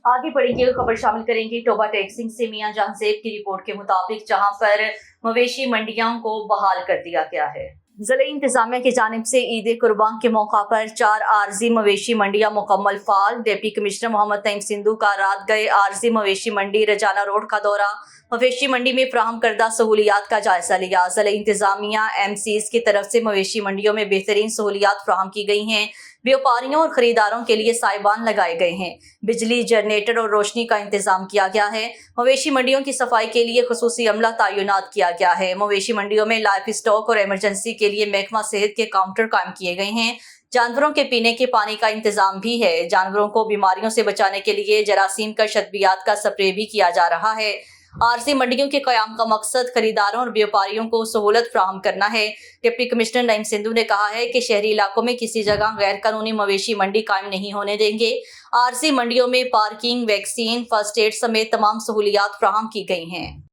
आगे बढ़ेंगे, खबर शामिल करेंगे टोबा टैक्सिंग से मियां जान ज़ैब की रिपोर्ट के मुताबिक, जहां पर मवेशी मंडियों को बहाल कर दिया गया है। ज़िला इंतजामिया की जानिब से ईद कुर्बान के मौका पर 4 आरजी मवेशी मंडियां मुकम्मल फाल। डिप्टी कमिश्नर मोहम्मद नईम सिंधु का रात गए आरजी मवेशी मंडी रजाना रोड का दौरा, मवेशी मंडी में फराहम करदा सहूलियात का जायजा लिया। ज़िला इंतजामिया MCs की तरफ से मवेशी मंडियों में बेहतरीन सहूलियात फराहम की गई हैं। व्यापारियों और खरीदारों के लिए साइबान लगाए गए हैं। बिजली, जनरेटर और रोशनी का इंतजाम किया गया है। मवेशी मंडियों की सफाई के लिए खुसूसी अमला तैनात किया गया है। मवेशी मंडियों में लाइफ स्टॉक और इमरजेंसी के लिए महकमा सेहत के काउंटर कायम किए गए हैं। जानवरों के पीने के पानी का इंतजाम भी है। जानवरों को बीमारियों से बचाने के लिए जरासीम का शतबियात का स्प्रे भी किया जा रहा है। आरजी मंडियों के कयाम का मकसद खरीदारों और व्यापारियों को सहूलत फराहम करना है। डिप्टी कमिश्नर नईम सिंधु ने कहा है कि शहरी इलाकों में किसी जगह गैर कानूनी मवेशी मंडी कायम नहीं होने देंगे। आरजी मंडियों में पार्किंग, वैक्सीन, फर्स्ट एड समेत तमाम सहूलियात फराहम की गई हैं।